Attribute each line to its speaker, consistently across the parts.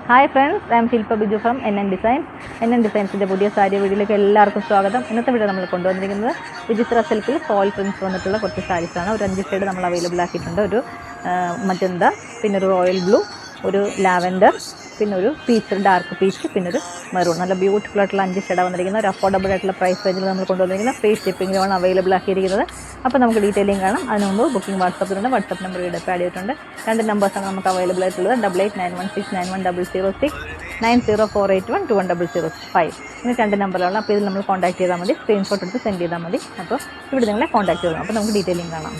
Speaker 1: Hi friends, I M Shilpa Biju from NN designs. NN ഡിസൈൻസിൻ്റെ പുതിയ സാരി വീഡിയോയിലേക്ക് എല്ലാവർക്കും സ്വാഗതം. ഇന്നത്തെ വീഡിയോ നമ്മൾ കൊണ്ടുവന്നിരിക്കുന്നത് വിചിത്ര സിൽക്കിൽ ഫോയിൽ പ്രിൻറ്റ്സ് വന്നിട്ടുള്ള കുറച്ച് സാരീസാണ്. ഒരു 5 ഷെയ്ഡ് നമ്മൾ അവൈലബിൾ ആക്കിയിട്ടുണ്ട്. ഒരു മജന്ത, പിന്നെ ഒരു റോയൽ ബ്ലൂ, ഒരു ലാവൻഡർ, പിന്നെ ഒരു പീച്ച്, ഡാർക്ക് പീച്ച്, പിന്നെ ഒരു മെറൂൺ. നല്ല ബ്യൂട്ടിഫുൾ ആയിട്ടുള്ള 5 ഷെയ്ഡാണ് വന്നിരിക്കുന്നത്. ഒരു അഫോർഡബിൾ ആയിട്ടുള്ള പ്രൈസ് റേഞ്ചിൽ നമ്മൾ കൊണ്ടുവന്നിരിക്കുന്നത്. ഫ്രീ ഷിപ്പിംഗിലാണ് അവൈലബിൾ ആക്കിയിരിക്കുന്നത്. അപ്പോൾ നമുക്ക് ഡീറ്റെയിലിംഗ് കാണാം. അതിന് മുമ്പ് ബുക്കിംഗ് വാട്സപ്പിലുണ്ട്. വാട്സപ്പ് നമ്പർ ഇവിടെ ആഡ് ചെയ്തിട്ടുണ്ട്. 2 നമ്പേഴ്സാണ് നമുക്ക് അവൈലബിൾ ആയിട്ടുള്ളത്. 8891691006, 9048121005. ഇനി 2 നമ്പറുകളാണ്. അപ്പോൾ ഇതിൽ നമ്മൾ കോൺടാക്ട് ചെയ്താൽ മതി. സ്ക്രീൻഷോട്ട് എടുത്ത് സെൻഡ് ചെയ്താൽ മതി. അപ്പോൾ ഇവിടെ നിങ്ങളെ കോൺടാക്ട് ചെയ്യണം. അപ്പോൾ നമുക്ക് ഡീറ്റെയിലിംഗ് കാണാം.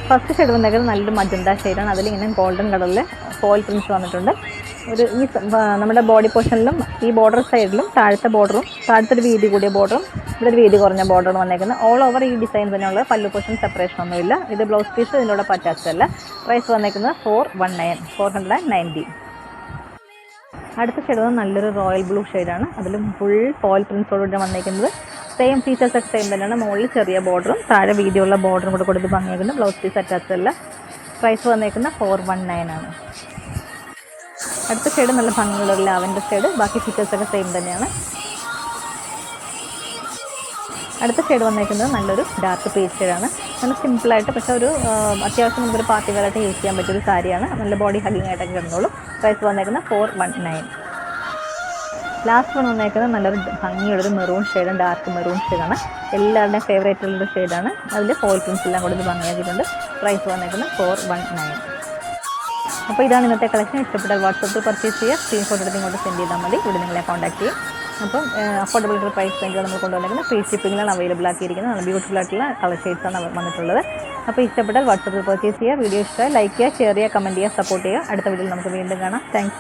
Speaker 1: ഫസ്റ്റ് ഷെയ്ഡ് വന്നേക്കുന്നത് നല്ലൊരു മജന്ത ഷെയ്ഡാണ്. അതിലിങ്ങനെ ഗോൾഡൻ കളറിൽ ഫോയിൽ പ്രിൻറ്റ്സ് വന്നിട്ടുണ്ട്. ഈ നമ്മുടെ ബോഡി പോർഷനിലും ഈ ബോർഡർ സൈഡിലും താഴത്തെ ബോർഡറും, താഴത്തൊരു വീതി കൂടിയ ബോർഡറും ഇവിടെ ഒരു വീതി കുറഞ്ഞ ബോർഡറും വന്നേക്കുന്നത്. ഓൾ ഓവർ ഈ ഡിസൈൻ തന്നെയുള്ള പല്ലു പോർഷൻ സെപ്പറേഷൻ ഒന്നുമില്ല. ഇത് ബ്ലൗസ് പീസ് ഇതിനോട് അറ്റാച്ച്ഡ് അല്ല. പ്രൈസ് വന്നേക്കുന്നത് 490. അടുത്ത ഷെയ്ഡ് നല്ലൊരു റോയൽ ബ്ലൂ ഷെയ്ഡാണ്. അതിലും ഫുൾ ഫോയിൽ പ്രിൻറ്റ്സോടുകൂടി വന്നേക്കുന്നത്. സെയിം ഫീച്ചേഴ്സൊക്കെ സെയിം തന്നെയാണ്. മുകളിൽ ചെറിയ ബോർഡറും താഴെ വീതിയുള്ള ബോർഡറും കൂടെ കൊടുത്ത് ഭംഗിയാക്കുന്നത്. ബ്ലൗസ് പീസ് അറ്റാച്ച്ഡ് അല്ല. പ്രൈസ് വന്നേക്കുന്നത് 419 ആണ്. അടുത്ത ഷെയ്ഡ് നല്ല ഭംഗിയുള്ള ഒരു ലാവൻഡർ ഷെയ്ഡ്. ബാക്കി ഫീച്ചേഴ്സൊക്കെ സെയിം തന്നെയാണ്. അടുത്ത ഷെയ്ഡ് വന്നേക്കുന്നത് നല്ലൊരു ഡാർക്ക് പീച്ച് ഷെയ്ഡാണ്. നല്ല സിമ്പിളായിട്ട്, പക്ഷേ ഒരു അത്യാവശ്യം നമുക്കൊരു പാർട്ടി വെയറായിട്ട് യൂസ് ചെയ്യാൻ പറ്റിയൊരു സാരിയാണ്. നല്ല ബോഡി ഹഗിങ് ആയിട്ടൊക്കെ കിടന്നോളൂ. പ്രൈസ് വന്നേക്കുന്നത് 419. ലാസ്റ്റ് വൺ വന്നേക്കുന്നത് നല്ലൊരു ഭംഗിയുള്ളൊരു മെറൂൺ ഷെയ്ഡും, ഡാർക്ക് മെറൂൺ ഷെയ്ഡാണ്. എല്ലാവരുടെയും ഫേവറേറ്റ് ഉള്ളൊരു ഷെയ്ഡാണ്. അതിൽ ഫോയിൽ പ്രിൻറ്റ്സ് എല്ലാം കൊടുത്ത് ഭംഗിയാക്കിയിട്ടുണ്ട്. പ്രൈസ് വന്നേക്കുന്നത് 419. അപ്പോൾ ഇതാണ് ഇന്നത്തെ കളക്ഷൻ. ഇഷ്ടപ്പെട്ടാൽ വാട്സപ്പിൽ പർച്ചേസ് ചെയ്യുക. സ്ക്രീൻഷോട്ട് എടുത്ത് ഇങ്ങോട്ട് സെൻഡ് ചെയ്താൽ മതി. ഇവിടെ നിങ്ങളെ കോൺടാക്ട് ചെയ്യും. അപ്പം അഫോർഡബിൾ ആയിട്ടുള്ള പ്രൈസ് റേഞ്ചിൽ നമ്മൾ കൊണ്ടുവന്നിരിക്കുന്നത്. ഫ്രീ ഷിപ്പിങ്ങിലാണ് അവൈലബിൾ ആക്കിയിരിക്കുന്നത്. നല്ല ബ്യൂട്ടിഫുൾ ആയിട്ടുള്ള കളർ ഷെയ്ഡ്സാണ് വന്നിട്ടുള്ളത്. അപ്പോൾ ഇഷ്ടപ്പെട്ടാൽ വാട്സപ്പിൽ പർച്ചേസ് ചെയ്യുക. വീഡിയോ ഇഷ്ടമായി ലൈക്ക് ചെയ്യുക, ഷെയർ ചെയ്യുക, കമൻറ്റ് ചെയ്യുക, സപ്പോർട്ട് ചെയ്യുക. അടുത്ത വീഡിയോയിൽ നമുക്ക് വീണ്ടും കാണാം. താങ്ക്